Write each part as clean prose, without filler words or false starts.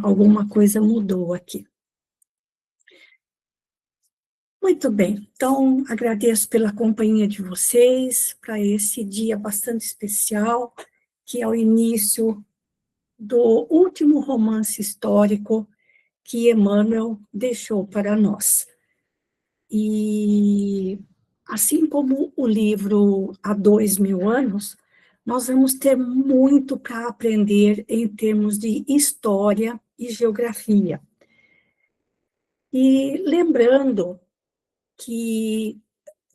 alguma coisa mudou aqui. Muito bem, então agradeço pela companhia de vocês para esse dia bastante especial, que é o início do último romance histórico que Emmanuel deixou para nós. E, assim como o livro Há 2000 anos, nós vamos ter muito para aprender em termos de história e geografia. E lembrando que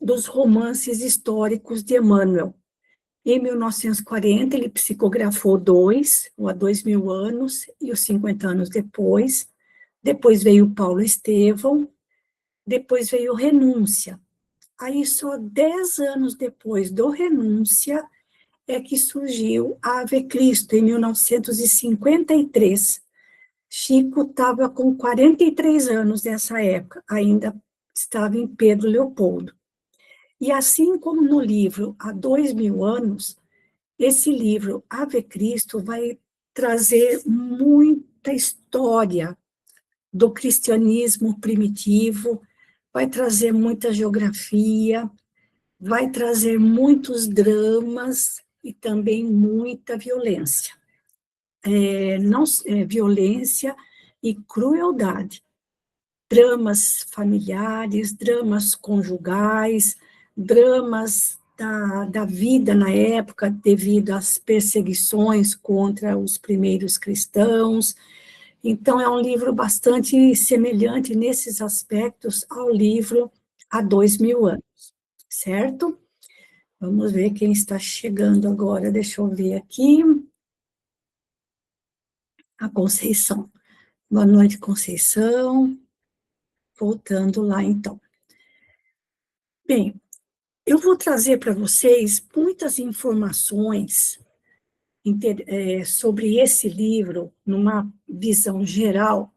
dos romances históricos de Emmanuel, em 1940, ele psicografou 2, o Há 2000 anos, e os 50 anos depois. Depois veio Paulo Estevão, depois veio Renúncia. Aí, só 10 anos depois do Renúncia, é que surgiu a Ave Cristo, em 1953. Chico estava com 43 anos nessa época, ainda estava em Pedro Leopoldo. E assim como no livro Há 2000 anos, esse livro, Ave Cristo, vai trazer muita história do cristianismo primitivo, vai trazer muita geografia, vai trazer muitos dramas e também muita violência. Violência e crueldade. Dramas familiares, dramas conjugais, dramas da vida na época, devido às perseguições contra os primeiros cristãos. Então, é um livro bastante semelhante nesses aspectos ao livro Há 2000 anos, certo? Vamos ver quem está chegando agora, deixa eu ver aqui. A Conceição. Boa noite, Conceição. Voltando lá, então. Bem, eu vou trazer para vocês muitas informações sobre esse livro, numa visão geral,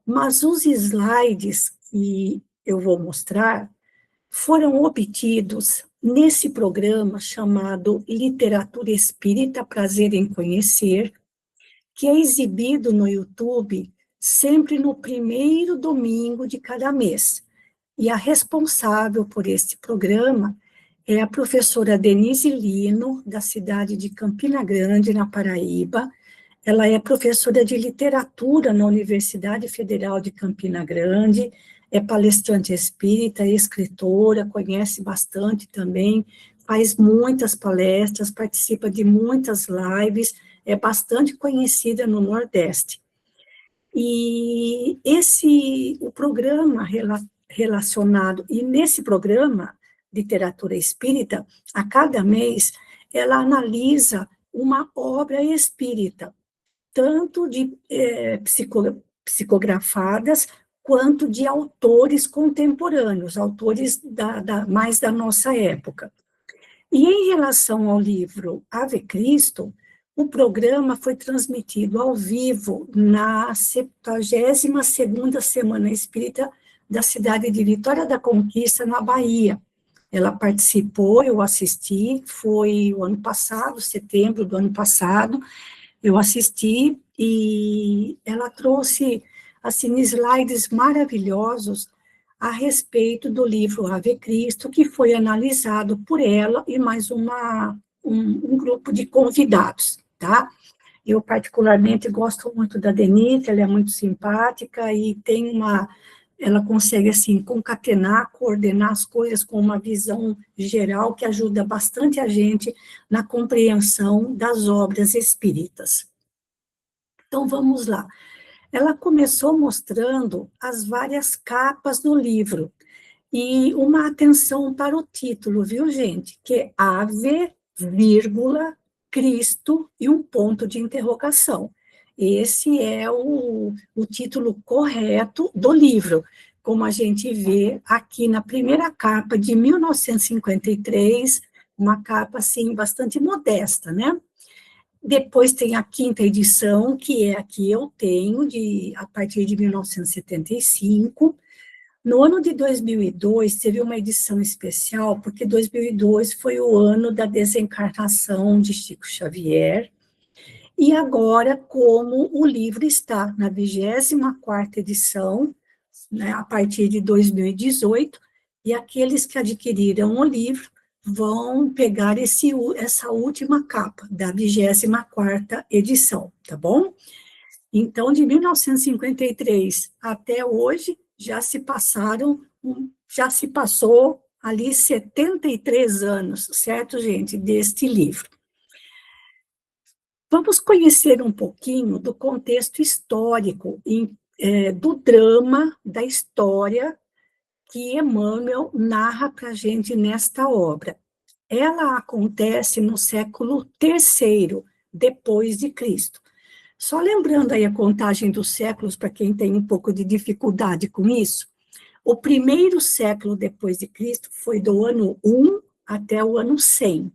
mas os slides que eu vou mostrar foram obtidos nesse programa chamado Literatura Espírita, Prazer em Conhecer, que é exibido no YouTube sempre no primeiro domingo de cada mês. E a responsável por este programa é a professora Denise Lino, da cidade de Campina Grande, na Paraíba. Ela é professora de literatura na Universidade Federal de Campina Grande, é palestrante espírita, escritora, conhece bastante também, faz muitas palestras, participa de muitas lives, é bastante conhecida no Nordeste. E o programa relacionado, e nesse programa, Literatura Espírita, a cada mês, ela analisa uma obra espírita, tanto de psicografadas, quanto de autores contemporâneos, autores mais da nossa época. E em relação ao livro Ave Cristo, o programa foi transmitido ao vivo na 72ª Semana Espírita da cidade de Vitória da Conquista, na Bahia. Ela participou, eu assisti, foi o ano passado, setembro do ano passado, eu assisti, e ela trouxe, assim, slides maravilhosos a respeito do livro Ave Cristo, que foi analisado por ela e mais um grupo de convidados, tá? Eu, particularmente, gosto muito da Denise, ela é muito simpática e ela consegue, assim, concatenar, coordenar as coisas com uma visão geral que ajuda bastante a gente na compreensão das obras espíritas. Então, vamos lá. Ela começou mostrando as várias capas do livro, e uma atenção para o título, viu, gente? Que é Ave, vírgula, Cristo e um ponto de interrogação. Esse é o título correto do livro, como a gente vê aqui na primeira capa de 1953, uma capa, assim, bastante modesta, né? Depois tem a 5ª edição, que é a que eu tenho, a partir de 1975. No ano de 2002, teve uma edição especial, porque 2002 foi o ano da desencarnação de Chico Xavier, E agora, como o livro está na 24ª edição, né, a partir de 2018, e aqueles que adquiriram o livro vão pegar essa última capa da 24ª edição, tá bom? Então, de 1953 até hoje, já se passou ali 73 anos, certo, gente, deste livro. Vamos conhecer um pouquinho do contexto histórico, do drama da história que Emmanuel narra para a gente nesta obra. Ela acontece no século III depois de Cristo. Só lembrando aí a contagem dos séculos, para quem tem um pouco de dificuldade com isso, o primeiro século depois de Cristo foi do ano 1 até o ano 100.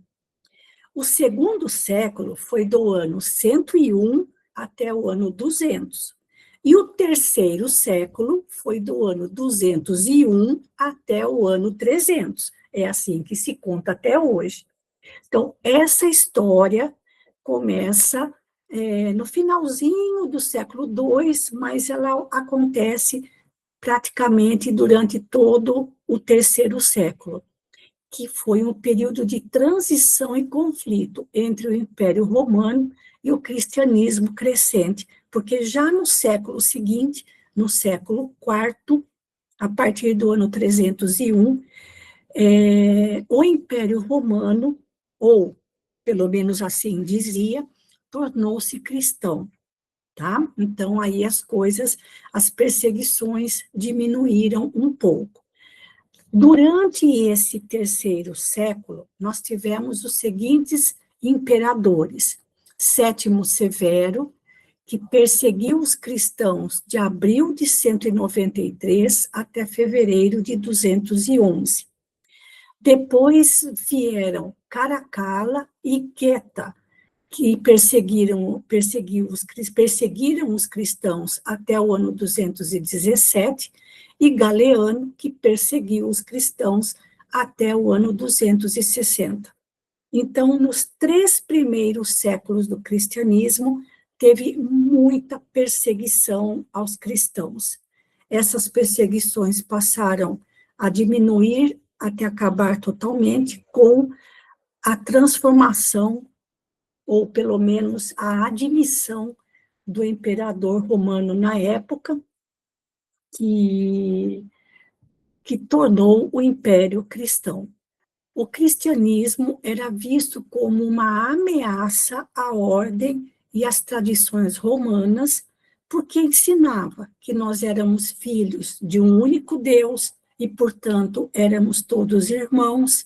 O segundo século foi do ano 101 até o ano 200. E o terceiro século foi do ano 201 até o ano 300. É assim que se conta até hoje. Então, essa história começa no finalzinho do século II, mas ela acontece praticamente durante todo o terceiro século, que foi um período de transição e conflito entre o Império Romano e o cristianismo crescente, porque já no século seguinte, no século IV, a partir do ano 301, o Império Romano, ou pelo menos assim dizia, tornou-se cristão, tá? Então, aí as perseguições diminuíram um pouco. Durante esse terceiro século, nós tivemos os seguintes imperadores: Sétimo Severo, que perseguiu os cristãos de abril de 193 até fevereiro de 211. Depois vieram Caracalla e Queta, que perseguiram os cristãos até o ano 217, e Galeano, que perseguiu os cristãos até o ano 260. Então, nos 3 primeiros séculos do cristianismo, teve muita perseguição aos cristãos. Essas perseguições passaram a diminuir até acabar totalmente com a transformação, ou pelo menos a admissão do imperador romano na época, que tornou o império cristão. O cristianismo era visto como uma ameaça à ordem e às tradições romanas, porque ensinava que nós éramos filhos de um único Deus e, portanto, éramos todos irmãos,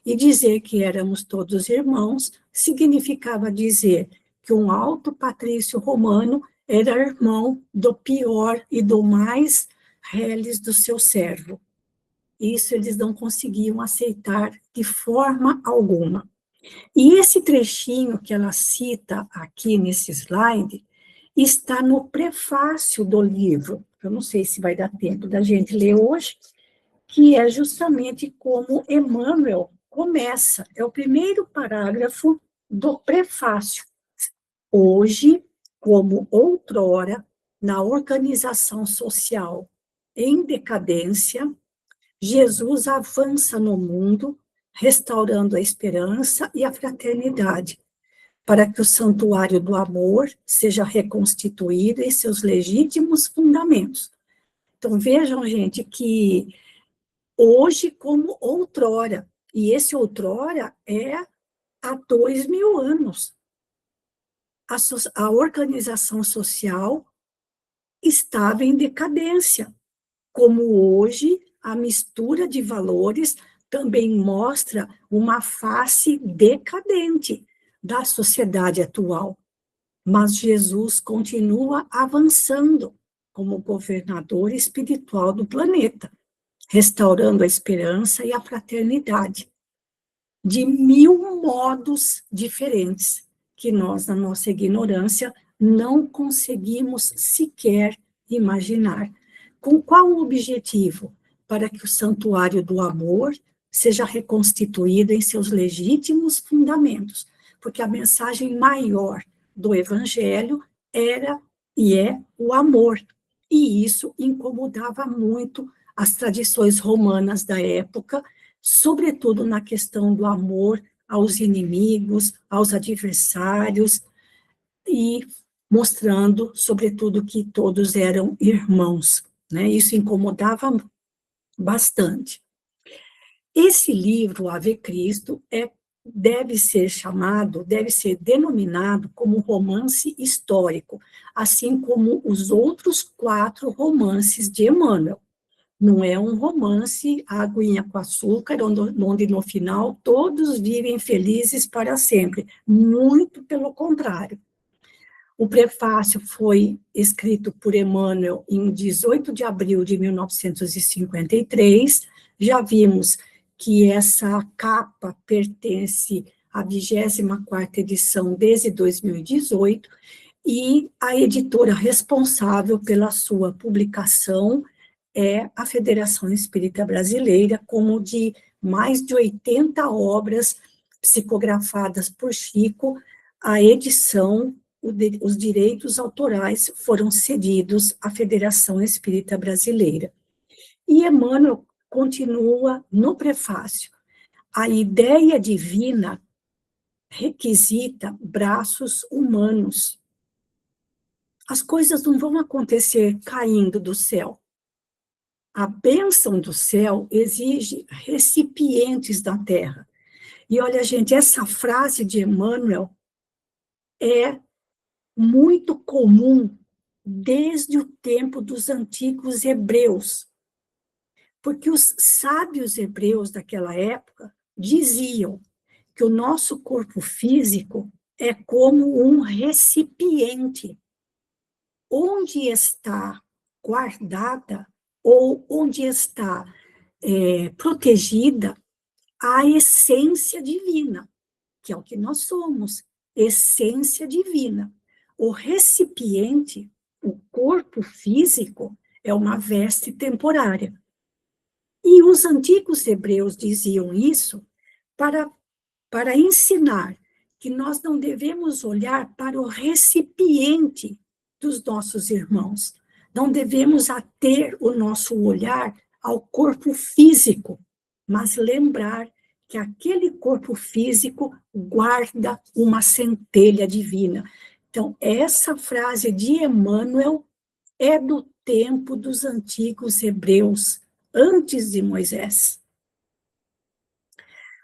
e dizer que éramos todos irmãos significava dizer que um alto patrício romano era irmão do pior e do mais reles do seu servo. Isso eles não conseguiam aceitar de forma alguma. E esse trechinho que ela cita aqui nesse slide está no prefácio do livro. Eu não sei se vai dar tempo da gente ler hoje, que é justamente como Emmanuel começa. É o primeiro parágrafo do prefácio. Hoje, como outrora, na organização social em decadência, Jesus avança no mundo, restaurando a esperança e a fraternidade, para que o santuário do amor seja reconstituído em seus legítimos fundamentos. Então, vejam, gente, que hoje como outrora, e esse outrora é há 2000 anos. A organização social estava em decadência, como hoje a mistura de valores também mostra uma face decadente da sociedade atual. Mas Jesus continua avançando como governador espiritual do planeta, restaurando a esperança e a fraternidade, de 1000 modos diferentes, que nós, na nossa ignorância, não conseguimos sequer imaginar. Com qual objetivo? Para que o santuário do amor seja reconstituído em seus legítimos fundamentos, porque a mensagem maior do Evangelho era e é o amor. E isso incomodava muito as tradições romanas da época, sobretudo na questão do amor aos inimigos, aos adversários, e mostrando, sobretudo, que todos eram irmãos, né? Isso incomodava bastante. Esse livro, Ave Cristo, deve ser denominado como romance histórico, assim como os outros 4 romances de Emmanuel. Não é um romance aguinha com açúcar, onde no final todos vivem felizes para sempre. Muito pelo contrário. O prefácio foi escrito por Emmanuel em 18 de abril de 1953. Já vimos que essa capa pertence à 24ª edição desde 2018, e a editora responsável pela sua publicação é a Federação Espírita Brasileira, como de mais de 80 obras psicografadas por Chico, a edição, os direitos autorais foram cedidos à Federação Espírita Brasileira. E Emmanuel continua no prefácio: a ideia divina requisita braços humanos. As coisas não vão acontecer caindo do céu. A bênção do céu exige recipientes da terra. E olha, gente, essa frase de Emmanuel é muito comum desde o tempo dos antigos hebreus, porque os sábios hebreus daquela época diziam que o nosso corpo físico é como um recipiente, onde está guardada ou onde está protegida a essência divina, que é o que nós somos, essência divina. O recipiente, o corpo físico, é uma veste temporária. E os antigos hebreus diziam isso para ensinar que nós não devemos olhar para o recipiente dos nossos irmãos, não devemos ater o nosso olhar ao corpo físico, mas lembrar que aquele corpo físico guarda uma centelha divina. Então, essa frase de Emmanuel é do tempo dos antigos hebreus, antes de Moisés.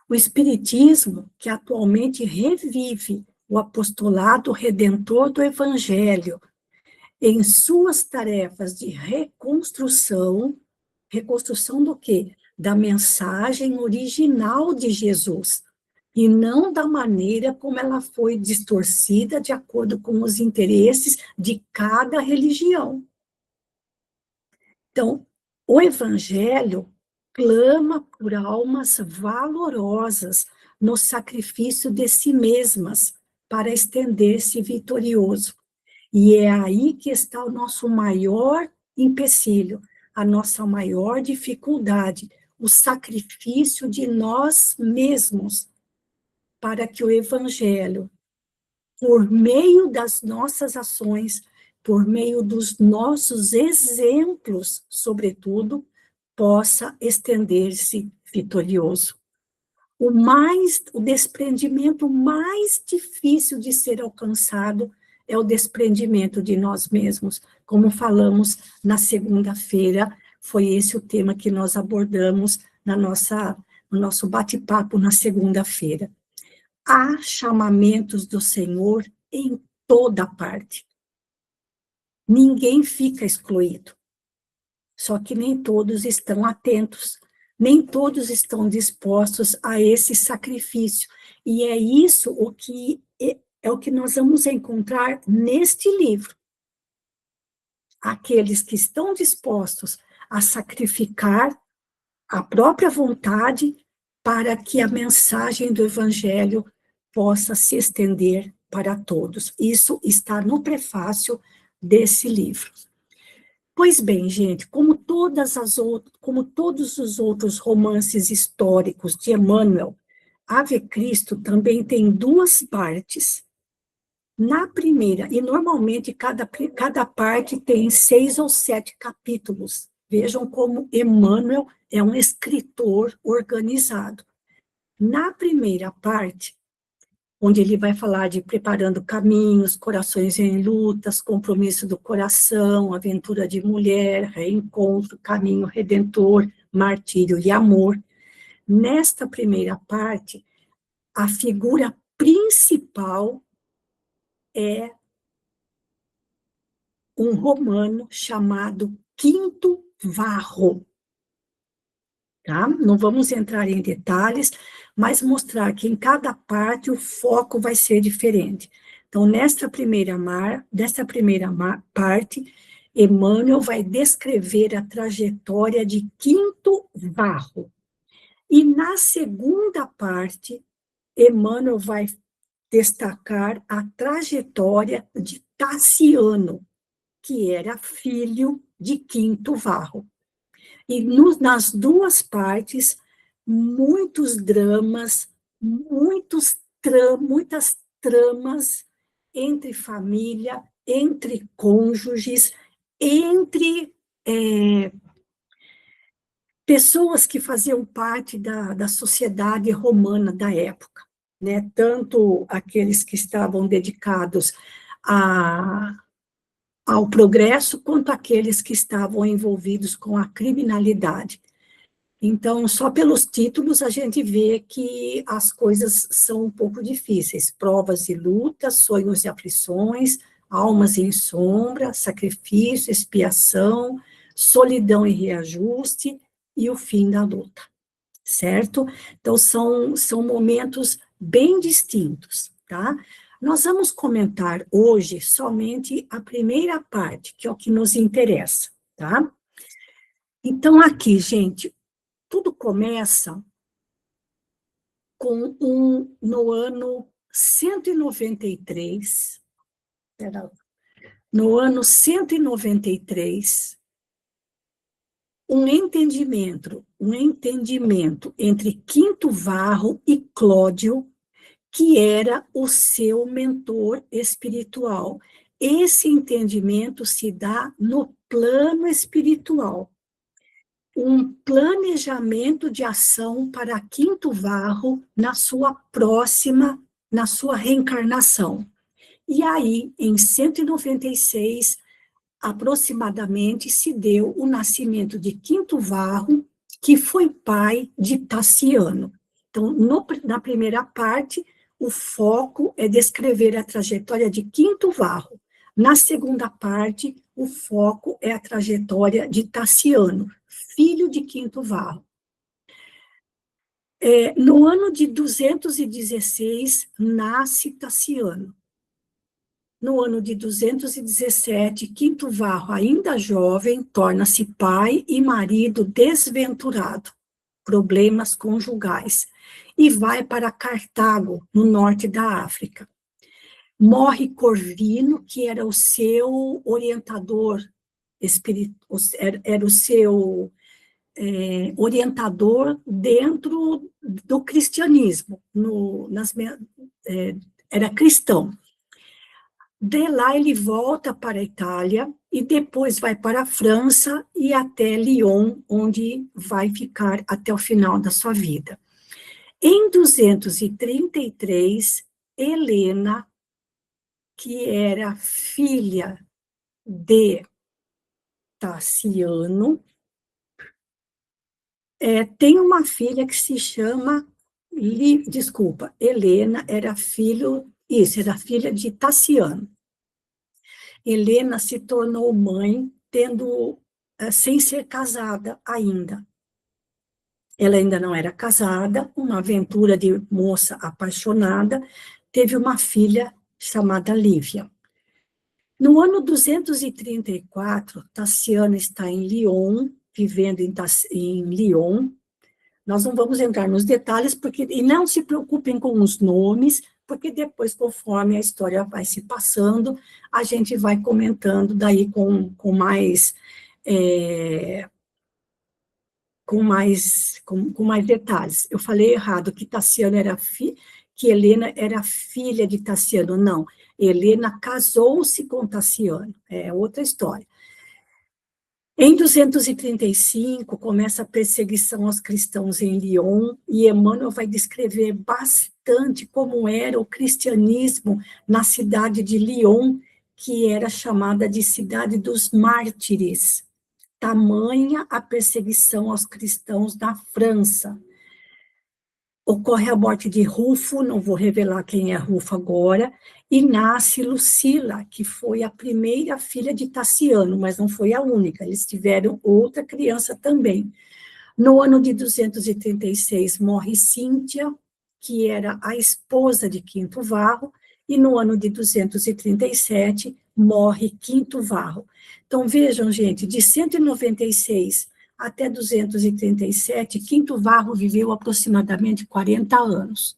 O Espiritismo, que atualmente revive o apostolado redentor do Evangelho em suas tarefas de reconstrução do quê? Da mensagem original de Jesus, e não da maneira como ela foi distorcida de acordo com os interesses de cada religião. Então, o Evangelho clama por almas valorosas no sacrifício de si mesmas para estender-se vitorioso. E é aí que está o nosso maior empecilho, a nossa maior dificuldade, o sacrifício de nós mesmos, para que o Evangelho, por meio das nossas ações, por meio dos nossos exemplos, sobretudo, possa estender-se vitorioso. O desprendimento mais difícil de ser alcançado é o desprendimento de nós mesmos. Como falamos na segunda-feira, foi esse o tema que nós abordamos no nosso bate-papo na segunda-feira. Há chamamentos do Senhor em toda parte. Ninguém fica excluído. Só que nem todos estão atentos, nem todos estão dispostos a esse sacrifício. E é isso o que nós vamos encontrar neste livro. Aqueles que estão dispostos a sacrificar a própria vontade para que a mensagem do Evangelho possa se estender para todos. Isso está no prefácio desse livro. Pois bem, gente, como todos os outros romances históricos de Emmanuel, Ave Cristo também tem 2 partes. Na primeira, e normalmente cada parte tem 6 ou 7 capítulos. Vejam como Emmanuel é um escritor organizado. Na primeira parte, onde ele vai falar de preparando caminhos, corações em lutas, compromisso do coração, aventura de mulher, reencontro, caminho redentor, martírio e amor. Nesta primeira parte, a figura principal é um romano chamado Quinto Varro. Tá? Não vamos entrar em detalhes, mas mostrar que em cada parte o foco vai ser diferente. Então, desta primeira parte, Emmanuel vai descrever a trajetória de Quinto Varro. E na segunda parte, Emmanuel vai destacar a trajetória de Tassiano, que era filho de Quinto Varro. E nas duas partes, muitos dramas, muitas tramas entre família, entre cônjuges, entre pessoas que faziam parte da sociedade romana da época, né? Tanto aqueles que estavam dedicados ao progresso, quanto aqueles que estavam envolvidos com a criminalidade. Então, só pelos títulos a gente vê que as coisas são um pouco difíceis. Provas e lutas, sonhos e aflições, almas em sombra, sacrifício, expiação, solidão e reajuste, e o fim da luta, certo? Então, são momentos bem distintos, tá? Nós vamos comentar hoje somente a primeira parte, que é o que nos interessa, tá? Então, aqui, gente, tudo começa no ano 193, no ano 193, um entendimento entre Quinto Varro e Cláudio, que era o seu mentor espiritual. Esse entendimento se dá no plano espiritual. Um planejamento de ação para Quinto Varro na sua reencarnação. E aí, em 196, aproximadamente, se deu o nascimento de Quinto Varro, que foi pai de Tassiano. Então, na primeira parte, o foco é descrever a trajetória de Quinto Varro. Na segunda parte, o foco é a trajetória de Tassiano, filho de Quinto Varro. No ano de 216, nasce Tassiano. No ano de 217, Quinto Varro, ainda jovem, torna-se pai e marido desventurado, problemas conjugais, e vai para Cartago, no norte da África. Morre Corvino, que era o seu orientador espiritual, era o seu orientador dentro do cristianismo, era cristão. De lá ele volta para a Itália e depois vai para a França e até Lyon, onde vai ficar até o final da sua vida. Em 233, Helena, que era filha de Tassiano, tem uma filha que se chama, Helena era era filha de Tassiano. Helena se tornou mãe sem ser casada ainda. Ela ainda não era casada, uma aventura de moça apaixonada, teve uma filha chamada Lívia. No ano 234, Tassiano está em Lyon, vivendo em Lyon. Nós não vamos entrar nos detalhes, e não se preocupem com os nomes, porque depois, conforme a história vai se passando, a gente vai comentando daí com mais detalhes. Eu falei errado, que Helena era filha de Tassiano, não. Helena casou-se com Tassiano, é outra história. Em 235, começa a perseguição aos cristãos em Lyon, e Emmanuel vai descrever bastante como era o cristianismo na cidade de Lyon, que era chamada de cidade dos mártires. Tamanha a perseguição aos cristãos na França. Ocorre a morte de Rufo, não vou revelar quem é Rufo agora, e nasce Lucila, que foi a primeira filha de Tassiano, mas não foi a única, eles tiveram outra criança também. No ano de 236 morre Cíntia, que era a esposa de Quinto Varro, e no ano de 237 morre Quinto Varro. Então vejam, gente, de 196 até 237, Quinto Varro viveu aproximadamente 40 anos,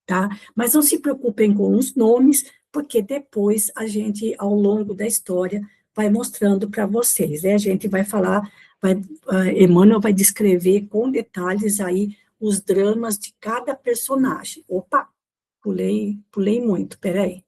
tá? Mas não se preocupem com os nomes, porque depois a gente, ao longo da história, vai mostrando para vocês, né? A gente vai falar, Emmanuel vai descrever com detalhes aí os dramas de cada personagem. Opa, pulei muito, peraí.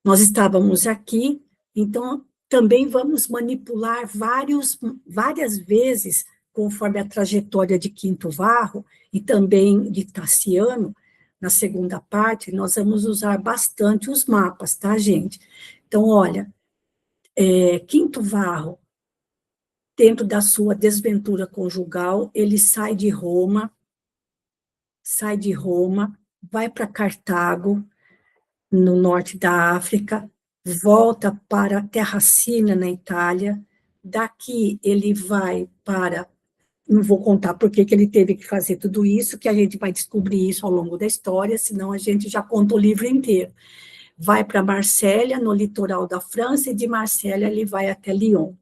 Nós estávamos aqui, então também vamos manipular várias vezes, conforme a trajetória de Quinto Varro e também de Tassiano, na segunda parte, nós vamos usar bastante os mapas, tá, gente? Então, olha, Quinto Varro, dentro da sua desventura conjugal, ele sai de Roma, vai para Cartago, no norte da África, volta para a Terracina, na Itália, daqui ele vai para, não vou contar por que ele teve que fazer tudo isso, que a gente vai descobrir isso ao longo da história, senão a gente já conta o livro inteiro. Vai para Marsella, no litoral da França, e de Marsella ele vai até Lyon.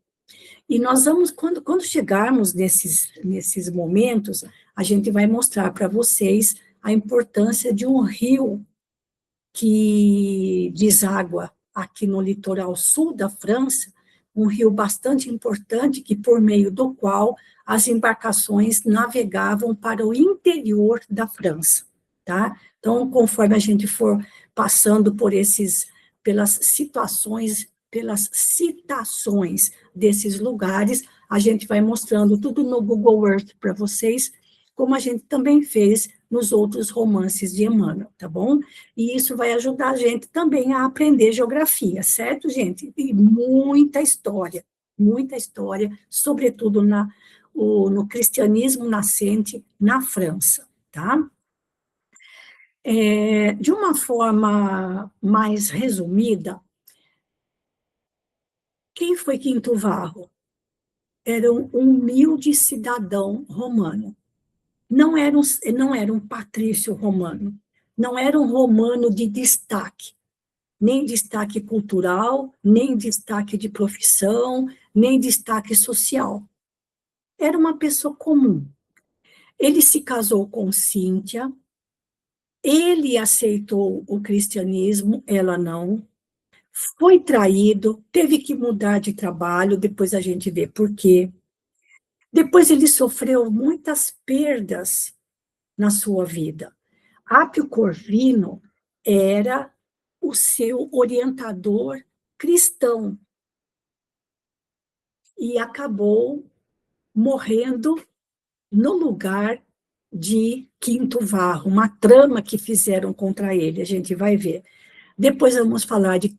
E nós vamos, quando chegarmos nesses momentos, a gente vai mostrar para vocês a importância de um rio que deságua aqui no litoral sul da França, um rio bastante importante, que por meio do qual as embarcações navegavam para o interior da França, tá? Então, conforme a gente for passando pelas situações, pelas citações desses lugares, a gente vai mostrando tudo no Google Earth para vocês, como a gente também fez nos outros romances de Emmanuel, tá bom? E isso vai ajudar a gente também a aprender geografia, certo, gente? E muita história, sobretudo no cristianismo nascente na França, tá? De uma forma mais resumida, quem foi Quinto Varro? Era um humilde cidadão romano. Não era um patrício romano, não era um romano de destaque, nem destaque cultural, nem destaque de profissão, nem destaque social. Era uma pessoa comum. Ele se casou com Cíntia, ele aceitou o cristianismo, ela não, foi traído, teve que mudar de trabalho, depois a gente vê por quê. Depois ele sofreu muitas perdas na sua vida. Apio Corvino era o seu orientador cristão e acabou morrendo no lugar de Quinto Varro, uma trama que fizeram contra ele, a gente vai ver. Depois vamos falar de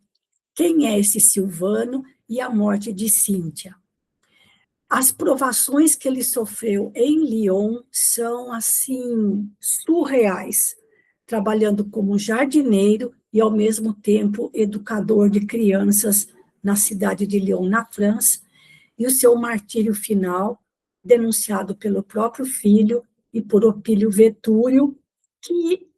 quem é esse Silvano e a morte de Cíntia. As provações que ele sofreu em Lyon são, assim, surreais, trabalhando como jardineiro e, ao mesmo tempo, educador de crianças na cidade de Lyon, na França, e o seu martírio final, denunciado pelo próprio filho e por Opílio Vetúrio, que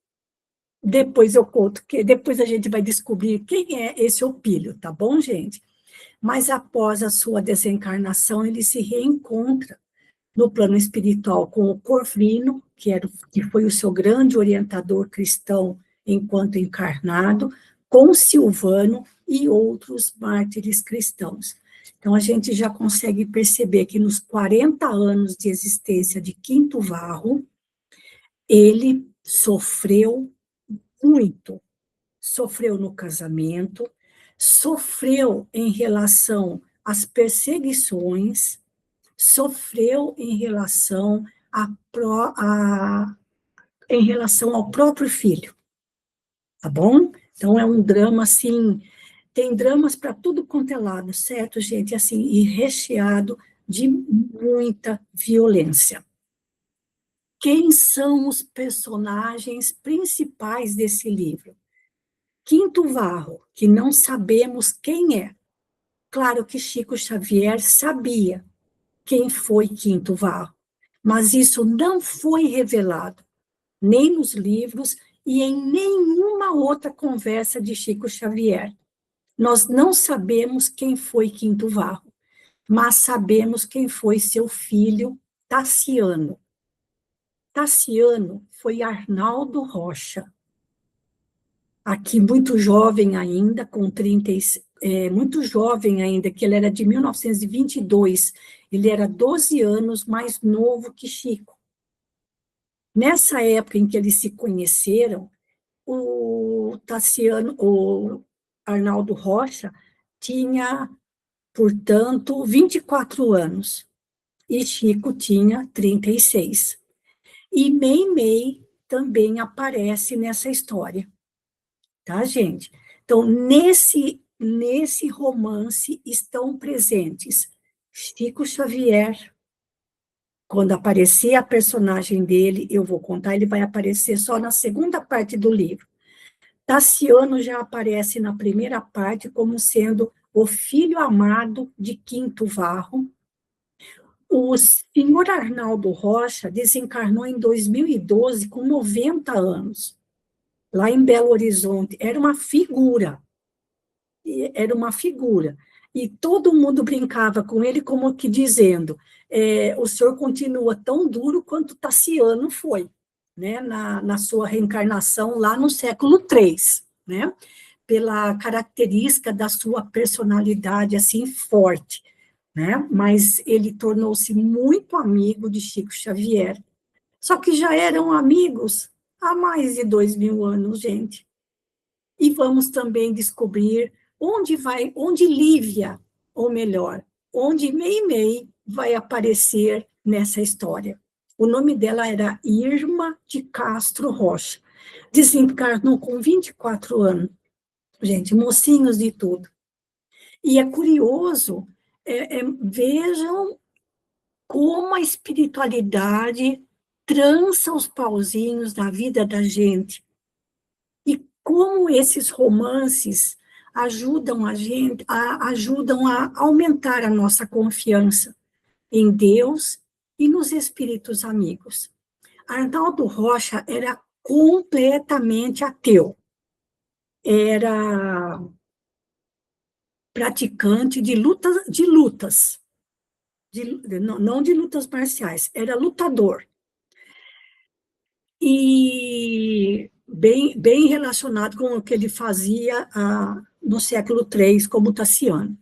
depois eu conto, que depois a gente vai descobrir quem é esse Opílio, tá bom, gente? Mas após a sua desencarnação, ele se reencontra no plano espiritual com o Corvino, que foi o seu grande orientador cristão enquanto encarnado, com Silvano e outros mártires cristãos. Então, a gente já consegue perceber que nos 40 anos de existência de Quinto Varro, ele sofreu muito, sofreu no casamento, sofreu em relação às perseguições, sofreu em relação, em relação ao próprio filho, tá bom? Então, é um drama, assim, tem dramas para tudo quanto é lado, certo, gente? Assim, e recheado de muita violência. Quem são os personagens principais desse livro? Quinto Varro, que não sabemos quem é. Claro que Chico Xavier sabia quem foi Quinto Varro, mas isso não foi revelado, nem nos livros e em nenhuma outra conversa de Chico Xavier. Nós não sabemos quem foi Quinto Varro, mas sabemos quem foi seu filho, Tassiano. Tassiano foi Arnaldo Rocha, aqui muito jovem ainda, com 30, muito jovem ainda, que ele era de 1922, ele era 12 anos mais novo que Chico. Nessa época em que eles se conheceram, o Tassiano, o Arnaldo Rocha, tinha, portanto, 24 anos, e Chico tinha 36. E Meimei também aparece nessa história, tá, gente? Então, nesse romance estão presentes Chico Xavier. Quando aparecer a personagem dele, eu vou contar, ele vai aparecer só na segunda parte do livro. Tassiano já aparece na primeira parte como sendo o filho amado de Quinto Varro. O senhor Arnaldo Rocha desencarnou em 2012 com 90 anos, lá em Belo Horizonte. Era uma figura. E todo mundo brincava com ele como que dizendo, o senhor continua tão duro quanto Tassiano foi, né, na sua reencarnação lá no século III, né, pela característica da sua personalidade assim forte, né, mas ele tornou-se muito amigo de Chico Xavier, só que já eram amigos há mais de 2000 anos, gente. E vamos também descobrir onde Lívia, ou melhor, onde Meimei vai aparecer nessa história. O nome dela era Irma de Castro Rocha. Desencarnou com 24 anos. Gente, mocinhos de tudo. E é curioso, vejam como a espiritualidade trança os pauzinhos da vida da gente. E como esses romances ajudam a aumentar a nossa confiança em Deus e nos espíritos amigos. Arnaldo Rocha era completamente ateu. Era praticante de lutas, não de lutas marciais, era lutador. E bem relacionado com o que ele fazia no século III, como Tassiano.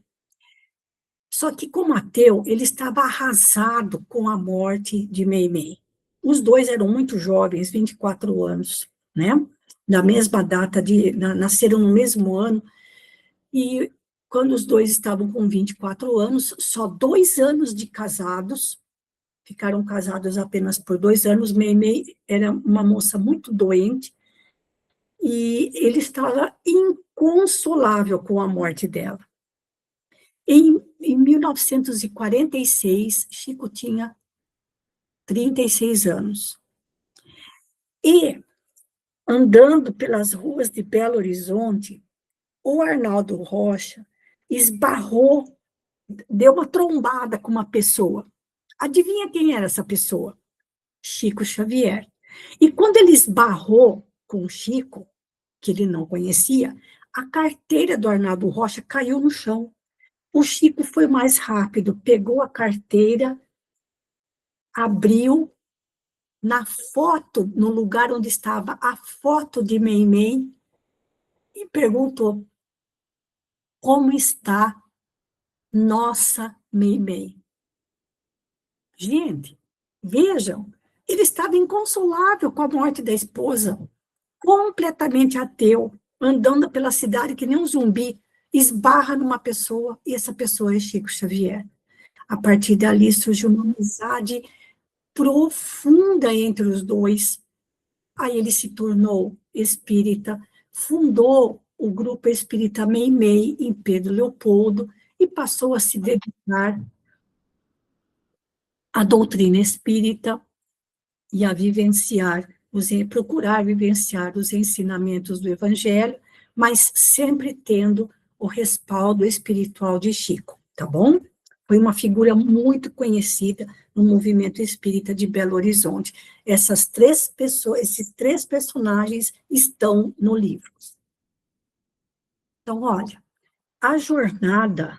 Só que, como ateu, ele estava arrasado com a morte de Meimei. Os dois eram muito jovens, 24 anos, né? Na mesma data, nasceram no mesmo ano, e quando os dois estavam com 24 anos, só 2 anos de casados, ficaram casados apenas por 2 anos. Meimei era uma moça muito doente, e ele estava inconsolável com a morte dela. Em 1946, Chico tinha 36 anos. E, andando pelas ruas de Belo Horizonte, o Arnaldo Rocha esbarrou, deu uma trombada com uma pessoa. Adivinha quem era essa pessoa? Chico Xavier. E quando ele esbarrou com o Chico, que ele não conhecia, a carteira do Arnaldo Rocha caiu no chão. O Chico foi mais rápido, pegou a carteira, abriu, na foto, no lugar onde estava a foto de Meimei, e perguntou: como está nossa Meimei? Gente, vejam, ele estava inconsolável com a morte da esposa, completamente ateu. andando pela cidade que nem um zumbi, esbarra numa pessoa, e essa pessoa é Chico Xavier. A partir dali surgiu uma amizade profunda entre os dois. Aí ele se tornou espírita, fundou o grupo espírita Meimei, em Pedro Leopoldo, e passou a se dedicar à doutrina espírita e a procurar vivenciar os ensinamentos do Evangelho, mas sempre tendo o respaldo espiritual de Chico, tá bom? Foi uma figura muito conhecida no movimento espírita de Belo Horizonte. Essas três pessoas, esses três personagens estão no livro. Então, olha, a jornada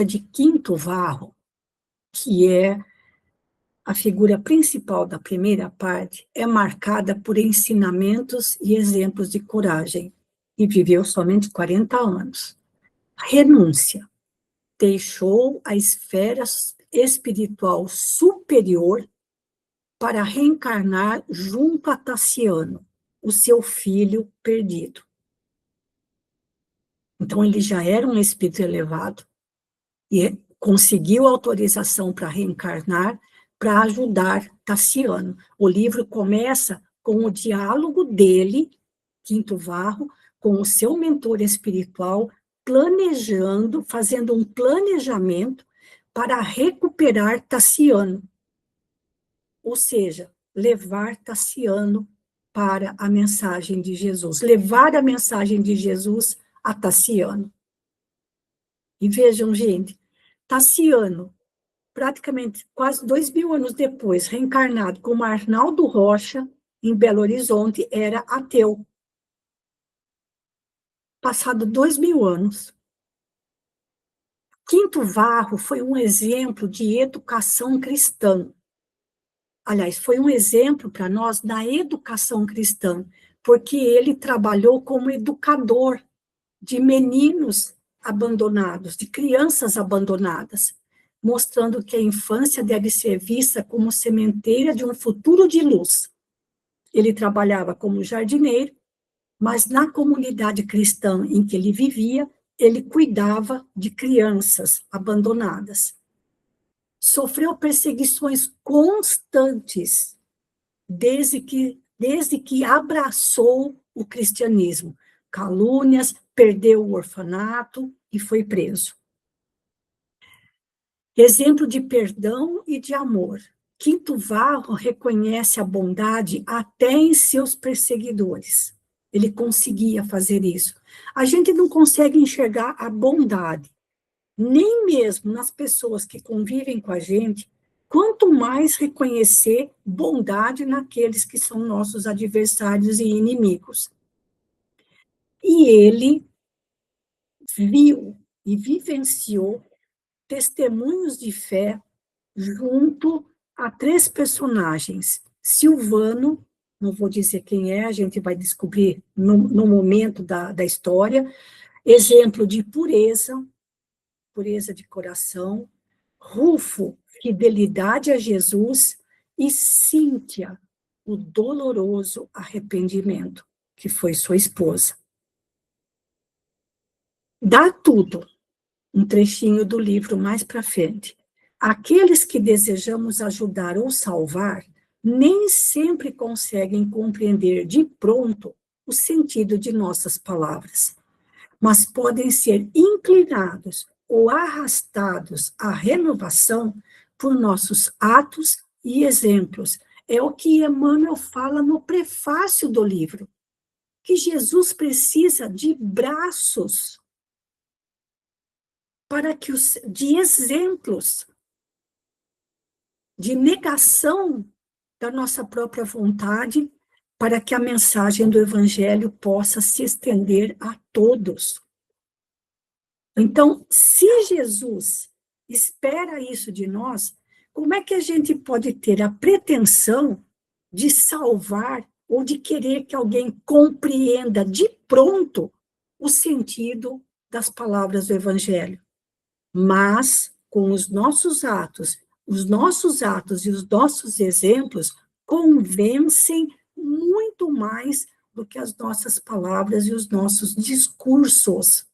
de Quinto Varro, que é a figura principal da primeira parte, é marcada por ensinamentos e exemplos de coragem, e viveu somente 40 anos. Renúncia. Deixou a esfera espiritual superior para reencarnar junto a Tassiano, o seu filho perdido. Então, ele já era um espírito elevado e conseguiu autorização para reencarnar, para ajudar Tassiano. O livro começa com o diálogo dele, Quinto Varro, com o seu mentor espiritual, planejando, fazendo um planejamento para recuperar Tassiano. Ou seja, levar Tassiano para a mensagem de Jesus, levar a mensagem de Jesus a Tassiano. E vejam, gente, Tassiano, praticamente quase 2.000 anos depois, reencarnado como Arnaldo Rocha, em Belo Horizonte, era ateu. Passado 2.000 anos. Quinto Varro foi um exemplo de educação cristã. Aliás, foi um exemplo para nós da educação cristã, porque ele trabalhou como educador de meninos abandonados, de crianças abandonadas, mostrando que a infância deve ser vista como sementeira de um futuro de luz. Ele trabalhava como jardineiro, mas na comunidade cristã em que ele vivia, ele cuidava de crianças abandonadas. Sofreu perseguições constantes desde que abraçou o cristianismo. Calúnias, perdeu o orfanato e foi preso. Exemplo de perdão e de amor. Quinto Varro reconhece a bondade até em seus perseguidores. Ele conseguia fazer isso. A gente não consegue enxergar a bondade, nem mesmo nas pessoas que convivem com a gente, quanto mais reconhecer bondade naqueles que são nossos adversários e inimigos. E ele viu e vivenciou testemunhos de fé junto a três personagens. Silvano, não vou dizer quem é, a gente vai descobrir no momento da história, exemplo de pureza de coração, Rufo, fidelidade a Jesus, e Cíntia, o doloroso arrependimento, que foi sua esposa. Dá tudo, um trechinho do livro mais para frente. Aqueles que desejamos ajudar ou salvar nem sempre conseguem compreender de pronto o sentido de nossas palavras, mas podem ser inclinados ou arrastados à renovação por nossos atos e exemplos. É o que Emmanuel fala no prefácio do livro, que Jesus precisa de braços de exemplos, de negação da nossa própria vontade, para que a mensagem do Evangelho possa se estender a todos. Então, se Jesus espera isso de nós, como é que a gente pode ter a pretensão de salvar ou de querer que alguém compreenda de pronto o sentido das palavras do Evangelho? Mas, com os nossos atos e os nossos exemplos convencem muito mais do que as nossas palavras e os nossos discursos,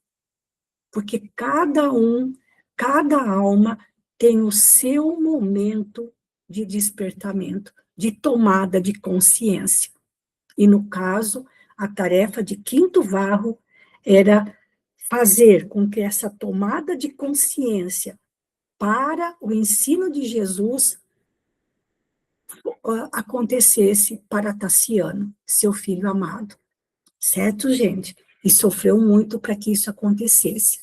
porque cada alma tem o seu momento de despertamento, de tomada de consciência. E, no caso, a tarefa de Quinto Varro era fazer com que essa tomada de consciência para o ensino de Jesus acontecesse para Tassiano, seu filho amado. Certo, gente? E sofreu muito para que isso acontecesse.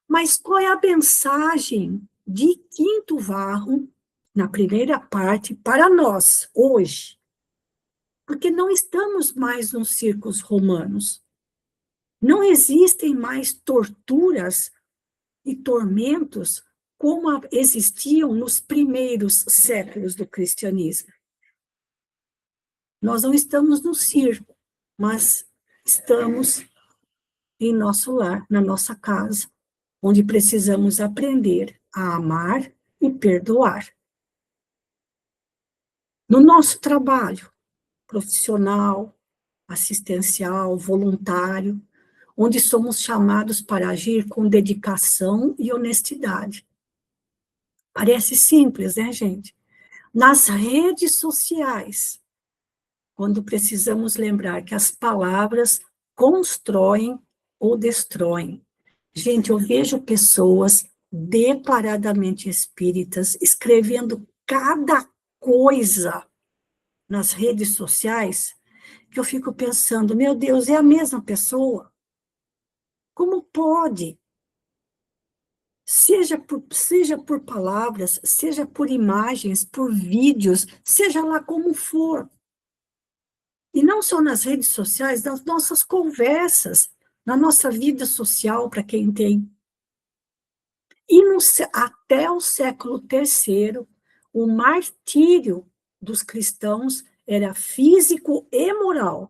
Mas qual é a mensagem de Quinto Varro, na primeira parte, para nós, hoje? Porque não estamos mais nos circos romanos. Não existem mais torturas e tormentos como existiam nos primeiros séculos do cristianismo. Nós não estamos no circo, mas estamos em nosso lar, na nossa casa, onde precisamos aprender a amar e perdoar. No nosso trabalho profissional, assistencial, voluntário, onde somos chamados para agir com dedicação e honestidade. Parece simples, né, gente? Nas redes sociais, quando precisamos lembrar que as palavras constroem ou destroem. Gente, eu vejo pessoas declaradamente espíritas escrevendo cada coisa nas redes sociais que eu fico pensando, meu Deus, é a mesma pessoa? Como pode? Seja por palavras, seja por imagens, por vídeos, seja lá como for. E não só nas redes sociais, nas nossas conversas, na nossa vida social, para quem tem. E até o século III, o martírio dos cristãos era físico e moral.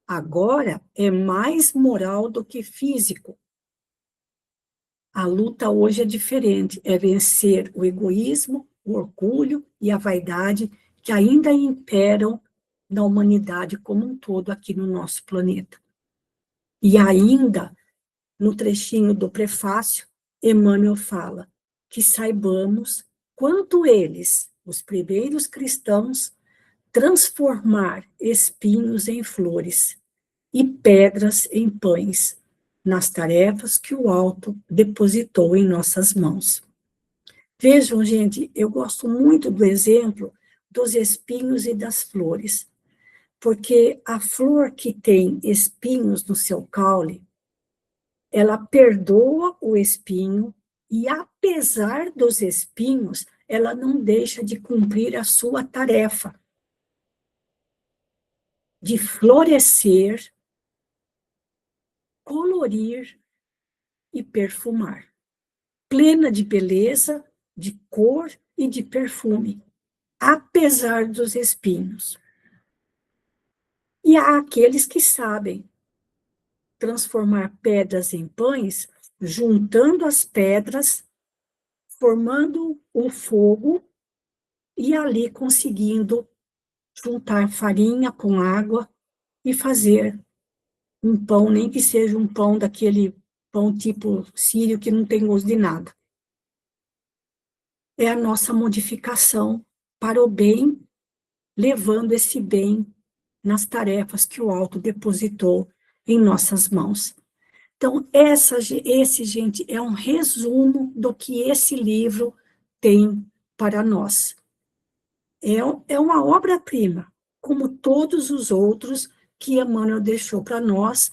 Agora é mais moral do que físico. A luta hoje é diferente, é vencer o egoísmo, o orgulho e a vaidade que ainda imperam na humanidade como um todo aqui no nosso planeta. E ainda, no trechinho do prefácio, Emmanuel fala que saibamos quanto eles, os primeiros cristãos, transformar espinhos em flores e pedras em pães, nas tarefas que o alto depositou em nossas mãos. Vejam, gente, eu gosto muito do exemplo dos espinhos e das flores, porque a flor que tem espinhos no seu caule, ela perdoa o espinho e, apesar dos espinhos, ela não deixa de cumprir a sua tarefa de florescer, colorir e perfumar, plena de beleza, de cor e de perfume, apesar dos espinhos. E há aqueles que sabem transformar pedras em pães, juntando as pedras, formando um fogo e ali conseguindo juntar farinha com água e fazer um pão, nem que seja um pão daquele pão tipo sírio que não tem gosto de nada. É a nossa modificação para o bem, levando esse bem nas tarefas que o alto depositou em nossas mãos. Então, esse, gente, é um resumo do que esse livro tem para nós. É uma obra-prima, como todos os outros que Emmanuel deixou para nós,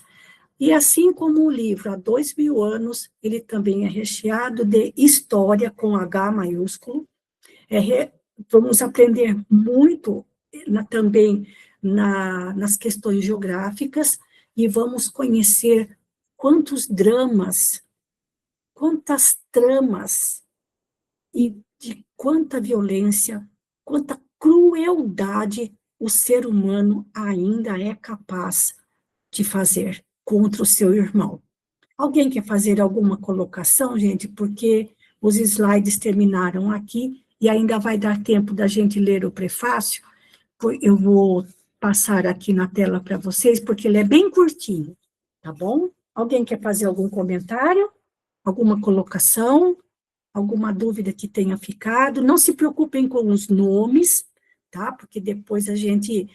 e assim como o livro há 2000 anos, ele também é recheado de história com H maiúsculo. Vamos aprender muito também nas questões geográficas e vamos conhecer quantos dramas, quantas tramas e de quanta violência, quanta crueldade o ser humano ainda é capaz de fazer contra o seu irmão. Alguém quer fazer alguma colocação, gente? Porque os slides terminaram aqui e ainda vai dar tempo da gente ler o prefácio. Eu vou passar aqui na tela para vocês, porque ele é bem curtinho, tá bom? Alguém quer fazer algum comentário? Alguma colocação? Alguma dúvida que tenha ficado? Não se preocupem com os nomes, tá? Porque depois a gente,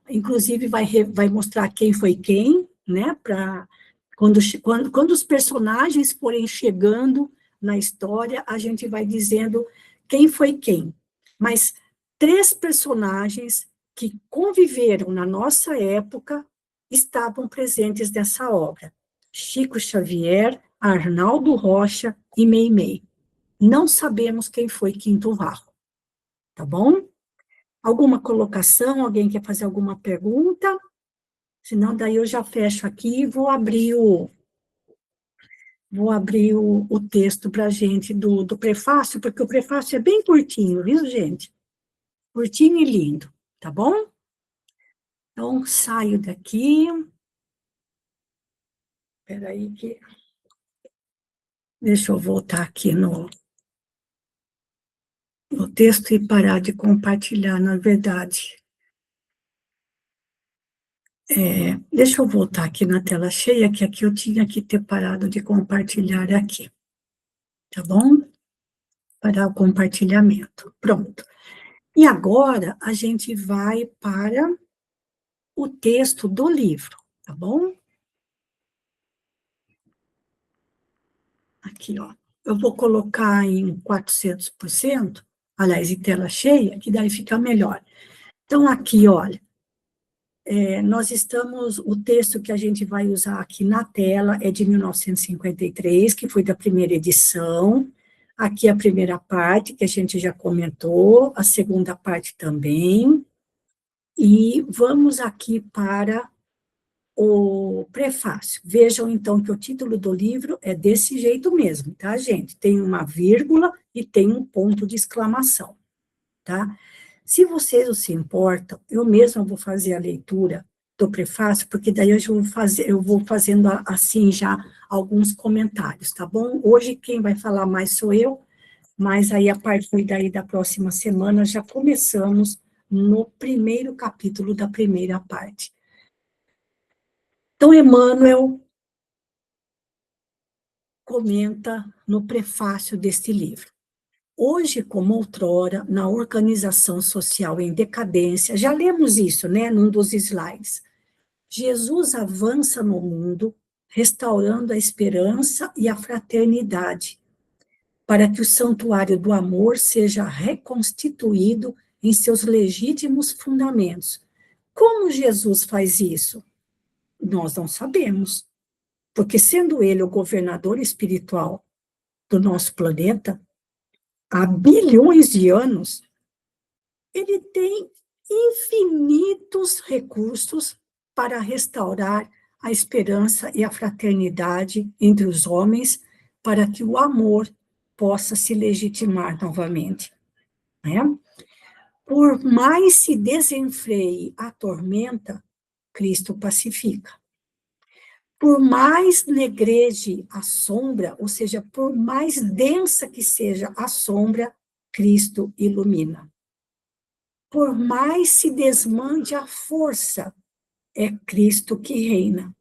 inclusive, vai mostrar quem foi quem, né? Para quando os personagens forem chegando na história, a gente vai dizendo quem foi quem. Mas 3 personagens que conviveram na nossa época estavam presentes nessa obra: Chico Xavier, Arnaldo Rocha e Meimei. Não sabemos quem foi Quinto Varro, tá bom? Alguma colocação? Alguém quer fazer alguma pergunta? Senão, daí eu já fecho aqui e vou abrir o texto para a gente do prefácio, porque o prefácio é bem curtinho, viu, gente? Curtinho e lindo, tá bom? Então, saio daqui. Espera aí que... Deixa eu voltar aqui no texto e parar de compartilhar, na verdade. Deixa eu voltar aqui na tela cheia, que aqui eu tinha que ter parado de compartilhar aqui, tá bom? Parar o compartilhamento. Pronto. E agora a gente vai para o texto do livro, tá bom? Aqui, ó. Eu vou colocar em 400%, aliás, em tela cheia, que daí fica melhor. Então, aqui, olha, o texto que a gente vai usar aqui na tela é de 1953, que foi da primeira edição. Aqui a primeira parte, que a gente já comentou, a segunda parte também. E vamos aqui para o prefácio. Vejam, então, que o título do livro é desse jeito mesmo, tá, gente? Tem uma vírgula e tem um ponto de exclamação, tá? Se vocês não se importam, eu mesma vou fazer a leitura do prefácio, porque daí eu vou fazendo assim já alguns comentários, tá bom? Hoje quem vai falar mais sou eu, mas aí a partir daí da próxima semana já começamos no primeiro capítulo da primeira parte. Então, Emmanuel comenta no prefácio deste livro: hoje, como outrora, na organização social em decadência, já lemos isso, né, num dos slides, Jesus avança no mundo, restaurando a esperança e a fraternidade, para que o santuário do amor seja reconstituído em seus legítimos fundamentos. Como Jesus faz isso? Nós não sabemos, porque sendo ele o governador espiritual do nosso planeta, há bilhões de anos, ele tem infinitos recursos para restaurar a esperança e a fraternidade entre os homens, para que o amor possa se legitimar novamente, né? Por mais se desenfreie a tormenta, Cristo pacifica. Por mais negreje a sombra, ou seja, por mais densa que seja a sombra, Cristo ilumina. Por mais se desmande a força, é Cristo que reina.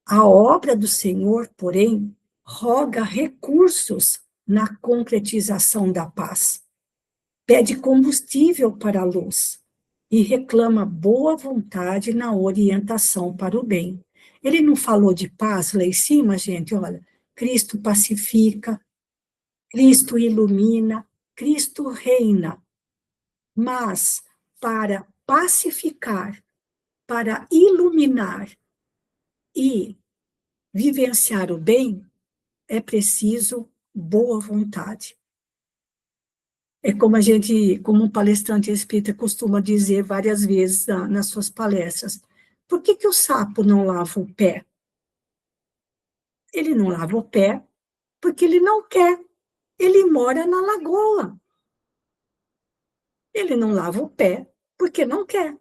A obra do Senhor, porém, roga recursos na concretização da paz. Pede combustível para a luz e reclama boa vontade na orientação para o bem. Ele não falou de paz lá em cima, gente? Olha, Cristo pacifica, Cristo ilumina, Cristo reina. Mas para pacificar, para iluminar e vivenciar o bem, é preciso boa vontade. É como um palestrante espírita costuma dizer várias vezes nas suas palestras: por que o sapo não lava o pé? Ele não lava o pé porque ele não quer. Ele mora na lagoa. Ele não lava o pé porque não quer.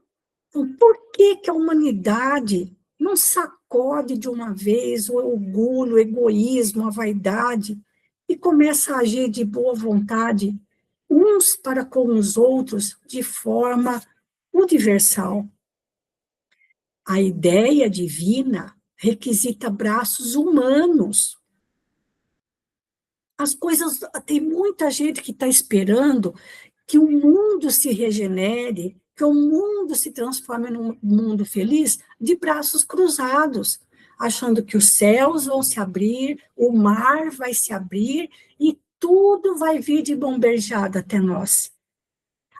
Então, por que a humanidade não sacode de uma vez o orgulho, o egoísmo, a vaidade e começa a agir de boa vontade uns para com os outros de forma universal. A ideia divina requisita braços humanos. As coisas, tem muita gente que está esperando que o mundo se regenere, que o mundo se transforme num mundo feliz, de braços cruzados, achando que os céus vão se abrir, o mar vai se abrir e tudo vai vir de bombejada até nós.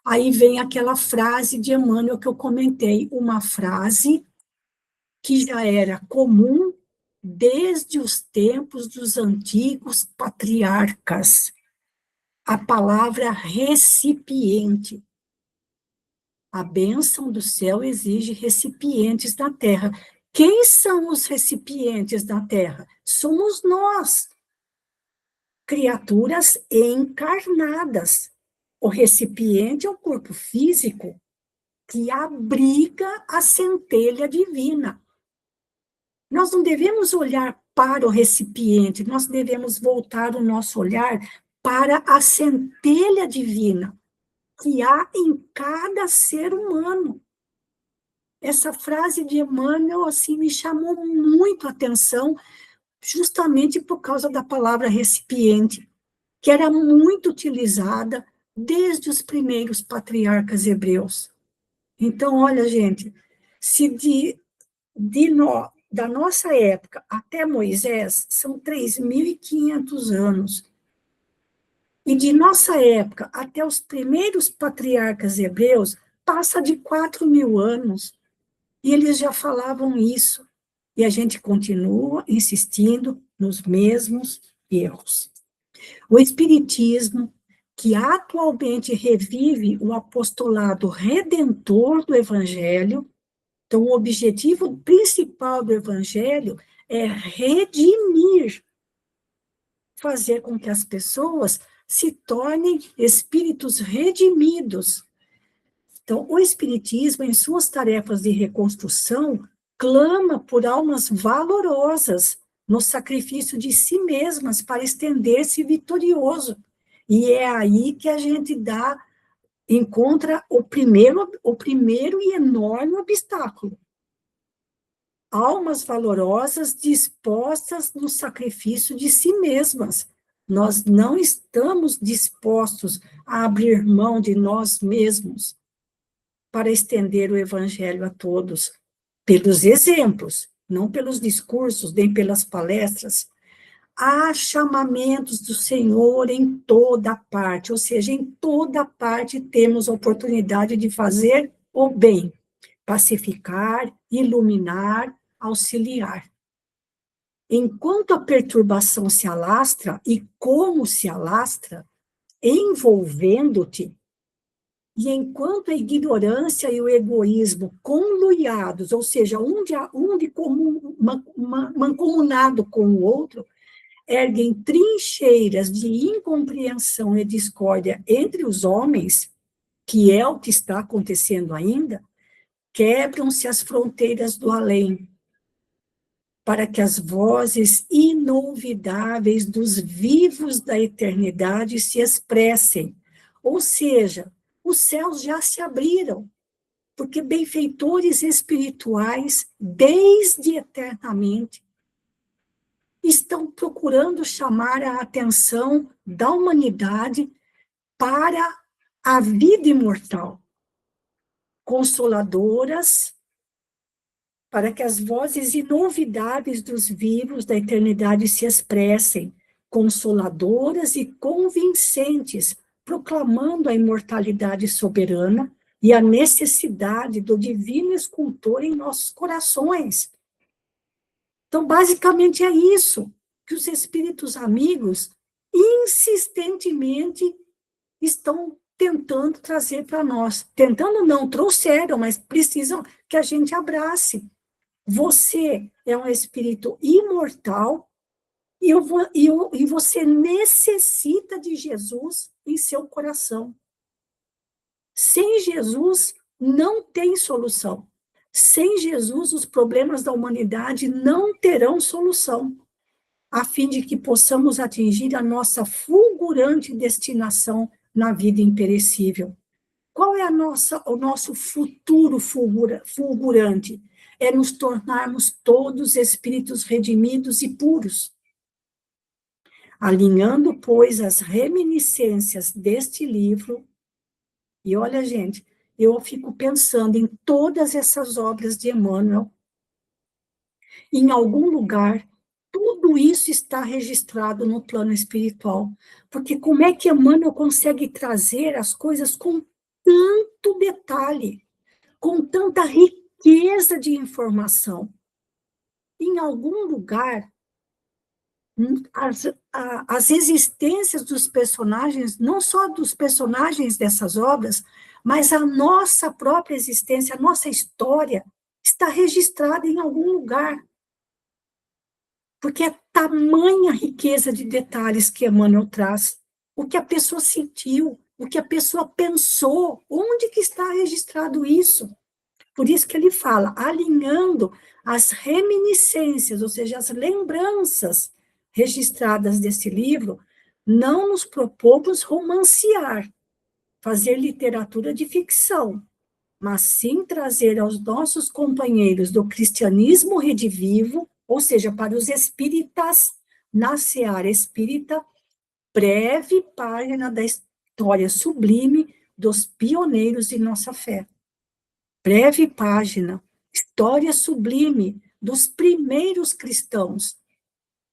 Aí vem aquela frase de Emmanuel que eu comentei, uma frase que já era comum desde os tempos dos antigos patriarcas. A palavra recipiente. A bênção do céu exige recipientes da terra. Quem são os recipientes da terra? Somos nós, criaturas encarnadas. O recipiente é o corpo físico que abriga a centelha divina. Nós não devemos olhar para o recipiente, nós devemos voltar o nosso olhar para a centelha divina que há em cada ser humano. Essa frase de Emmanuel, assim, me chamou muito a atenção, justamente por causa da palavra recipiente, que era muito utilizada desde os primeiros patriarcas hebreus. Então, olha, gente, se da nossa época até Moisés, são 3.500 anos. E de nossa época até os primeiros patriarcas hebreus, passa de 4.000 anos. E eles já falavam isso. E a gente continua insistindo nos mesmos erros. O Espiritismo, que atualmente revive o apostolado redentor do Evangelho, então o objetivo principal do Evangelho é redimir, fazer com que as pessoas se tornem espíritos redimidos. Então, o Espiritismo, em suas tarefas de reconstrução, clama por almas valorosas no sacrifício de si mesmas para estender-se vitorioso. E é aí que a gente encontra o primeiro e enorme obstáculo. Almas valorosas dispostas no sacrifício de si mesmas. Nós não estamos dispostos a abrir mão de nós mesmos para estender o evangelho a todos, pelos exemplos, não pelos discursos, nem pelas palestras. Há chamamentos do Senhor em toda parte, ou seja, em toda parte temos oportunidade de fazer o bem, pacificar, iluminar, auxiliar. Enquanto a perturbação se alastra, e como se alastra, envolvendo-te, e enquanto a ignorância e o egoísmo conluiados, ou seja, mancomunado com o outro, erguem trincheiras de incompreensão e discórdia entre os homens, que é o que está acontecendo ainda, quebram-se as fronteiras do além, para que as vozes inolvidáveis dos vivos da eternidade se expressem. Ou seja, os céus já se abriram, porque benfeitores espirituais, desde eternamente, estão procurando chamar a atenção da humanidade para a vida imortal, consoladoras, para que as vozes inolvidáveis dos vivos da eternidade se expressem, consoladoras e convincentes, proclamando a imortalidade soberana e a necessidade do divino escultor em nossos corações. Então, basicamente é isso que os espíritos amigos insistentemente estão tentando trazer para nós. Tentando não, trouxeram, mas precisam que a gente abrace. Você é um espírito imortal e você necessita de Jesus em seu coração. Sem Jesus, não tem solução. Sem Jesus, os problemas da humanidade não terão solução, a fim de que possamos atingir a nossa fulgurante destinação na vida imperecível. Qual é o nosso futuro fulgurante? É nos tornarmos todos espíritos redimidos e puros. Alinhando, pois, as reminiscências deste livro, e olha, gente, eu fico pensando em todas essas obras de Emmanuel, em algum lugar, tudo isso está registrado no plano espiritual, porque como é que Emmanuel consegue trazer as coisas com tanto detalhe, com tanta riqueza de informação? Em algum lugar, as existências dos personagens, não só dos personagens dessas obras, mas a nossa própria existência, a nossa história, está registrada em algum lugar. Porque é tamanha riqueza de detalhes que Emmanuel traz, o que a pessoa sentiu, o que a pessoa pensou, onde que está registrado isso? Por isso que ele fala, alinhando as reminiscências, ou seja, as lembranças registradas desse livro, não nos propomos romancear, fazer literatura de ficção, mas sim trazer aos nossos companheiros do cristianismo redivivo, ou seja, para os espíritas, na seara espírita, breve página da história sublime dos pioneiros de nossa fé. Breve página, história sublime dos primeiros cristãos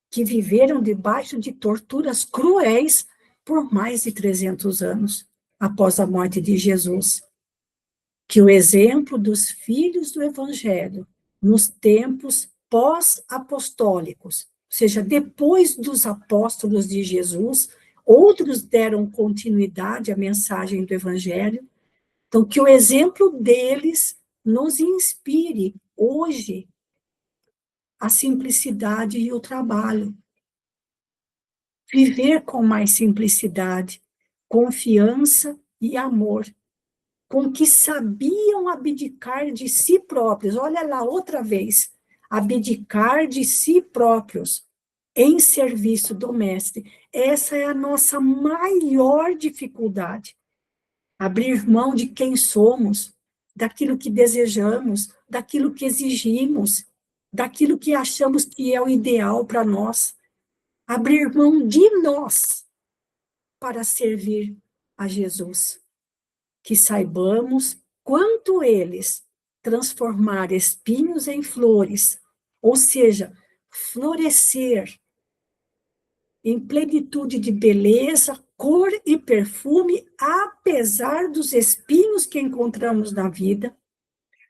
que viveram debaixo de torturas cruéis por mais de 300 anos após a morte de Jesus. Que o exemplo dos filhos do Evangelho nos tempos pós-apostólicos, ou seja, depois dos apóstolos de Jesus, outros deram continuidade à mensagem do Evangelho. Então, que o exemplo deles nos inspire hoje a simplicidade e o trabalho. Viver com mais simplicidade, confiança e amor, com que sabiam abdicar de si próprios. Olha lá, outra vez, abdicar de si próprios em serviço do Mestre. Essa é a nossa maior dificuldade. Abrir mão de quem somos, daquilo que desejamos, daquilo que exigimos, daquilo que achamos que é o ideal para nós. Abrir mão de nós para servir a Jesus. Que saibamos quanto eles transformar espinhos em flores, ou seja, florescer em plenitude de beleza, cor e perfume, apesar dos espinhos que encontramos na vida,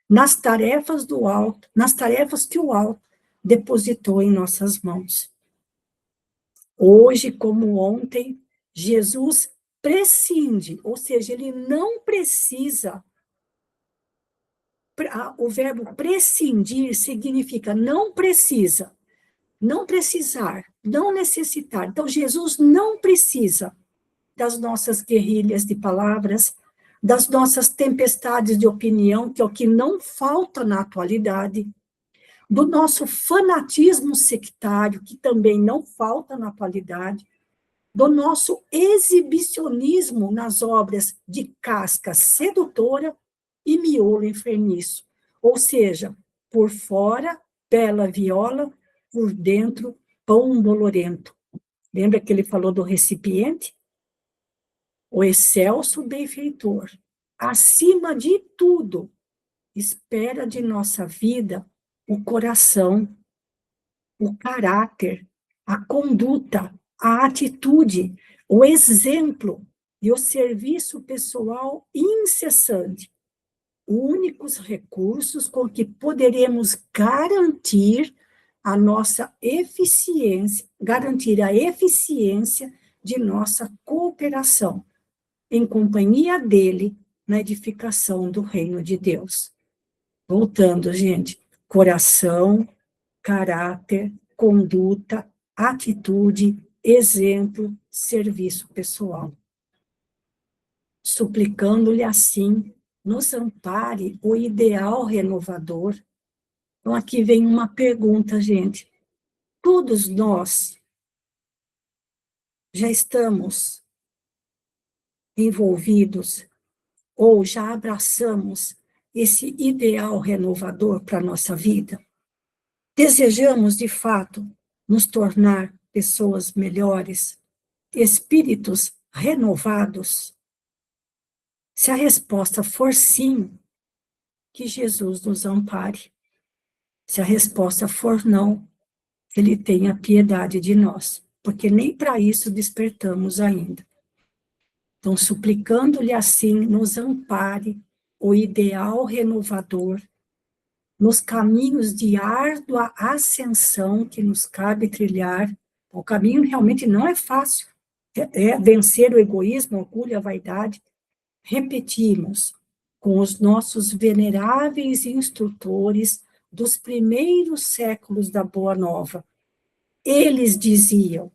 nas tarefas do alto, nas tarefas que o alto depositou em nossas mãos. Hoje, como ontem, Jesus prescinde, ou seja, ele não precisa. O verbo prescindir significa não precisa, não precisar, não necessitar. Então, Jesus não precisa das nossas guerrilhas de palavras, das nossas tempestades de opinião, que é o que não falta na atualidade, do nosso fanatismo sectário, que também não falta na atualidade, do nosso exibicionismo nas obras de casca sedutora e miolo enfermiço. Ou seja, por fora, bela viola, por dentro, pão bolorento. Lembra que ele falou do recipiente? O excelso benfeitor, acima de tudo, espera de nossa vida o coração, o caráter, a conduta, a atitude, o exemplo e o serviço pessoal incessante, únicos recursos com que poderemos garantir a nossa eficiência, garantir a eficiência de nossa cooperação em companhia dele na edificação do reino de Deus. Voltando, gente, coração, caráter, conduta, atitude, exemplo, serviço pessoal. Suplicando-lhe assim, nos ampare o ideal renovador. Então, aqui vem uma pergunta, gente. Todos nós já estamos envolvidos ou já abraçamos esse ideal renovador para a nossa vida? Desejamos, de fato, nos tornar pessoas melhores, espíritos renovados? Se a resposta for sim, que Jesus nos ampare. Se a resposta for não, que Ele tenha piedade de nós, porque nem para isso despertamos ainda. Então, suplicando-lhe assim, nos ampare o ideal renovador nos caminhos de árdua ascensão que nos cabe trilhar. O caminho realmente não é fácil. É vencer o egoísmo, o orgulho, a vaidade. Repetimos, com os nossos veneráveis instrutores dos primeiros séculos da Boa Nova. Eles diziam,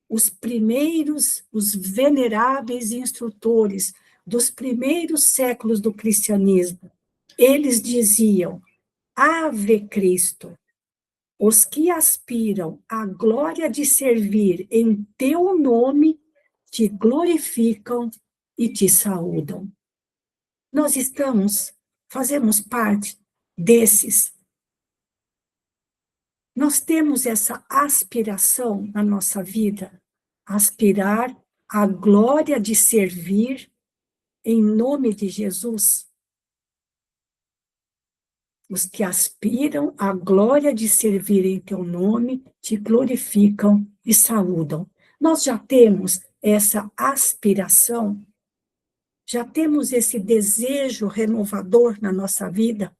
os veneráveis instrutores dos primeiros séculos do cristianismo, eles diziam: Ave Cristo, os que aspiram à glória de servir em teu nome te glorificam e te saúdam. Nós fazemos parte desses. Nós temos essa aspiração na nossa vida, aspirar à glória de servir em nome de Jesus. Os que aspiram à glória de servir em teu nome te glorificam e saúdam. Nós já temos essa aspiração, já temos esse desejo renovador na nossa vida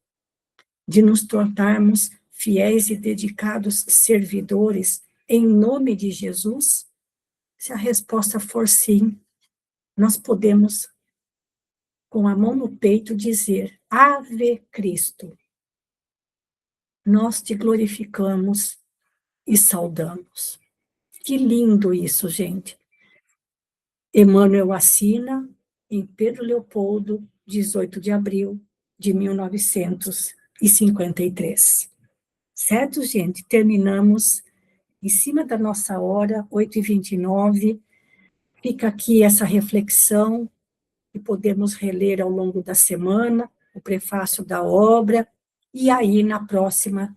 de nos tornarmos fiéis e dedicados servidores em nome de Jesus? Se a resposta for sim, nós podemos, com a mão no peito, dizer: Ave Cristo, nós te glorificamos e saudamos. Que lindo isso, gente. Emmanuel assina em Pedro Leopoldo, 18 de abril de 1953. Certo, gente? Terminamos em cima da nossa hora, 8h29. Fica aqui essa reflexão que podemos reler ao longo da semana, o prefácio da obra, e aí na próxima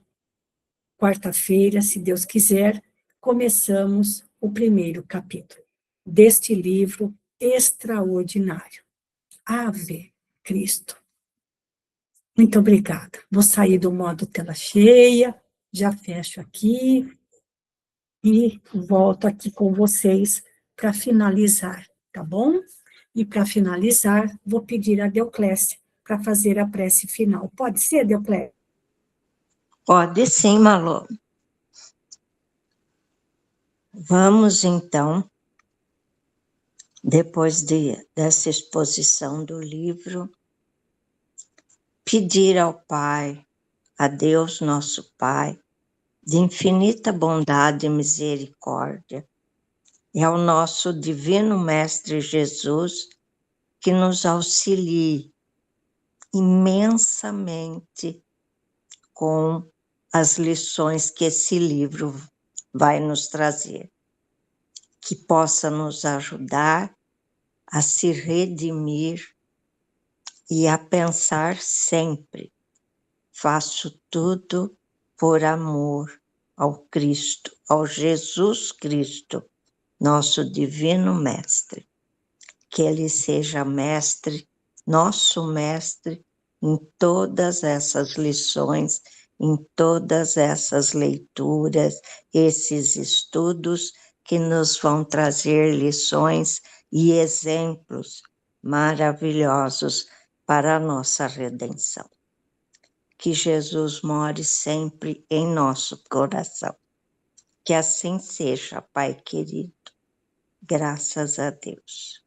quarta-feira, se Deus quiser, começamos o primeiro capítulo deste livro extraordinário. Ave Cristo. Muito obrigada. Vou sair do modo tela cheia, já fecho aqui e volto aqui com vocês para finalizar, tá bom? E para finalizar, vou pedir a Deoclésia para fazer a prece final. Pode ser, Deoclésia? Pode sim, Malô. Vamos, então, depois dessa exposição do livro, pedir ao Pai, a Deus nosso Pai, de infinita bondade e misericórdia, e ao nosso Divino Mestre Jesus, que nos auxilie imensamente com as lições que esse livro vai nos trazer, que possa nos ajudar a se redimir e a pensar sempre: faço tudo por amor ao Cristo, ao Jesus Cristo, nosso Divino Mestre. Que Ele seja mestre, nosso mestre, em todas essas lições, em todas essas leituras, esses estudos que nos vão trazer lições e exemplos maravilhosos para a nossa redenção. Que Jesus more sempre em nosso coração. Que assim seja, Pai querido. Graças a Deus.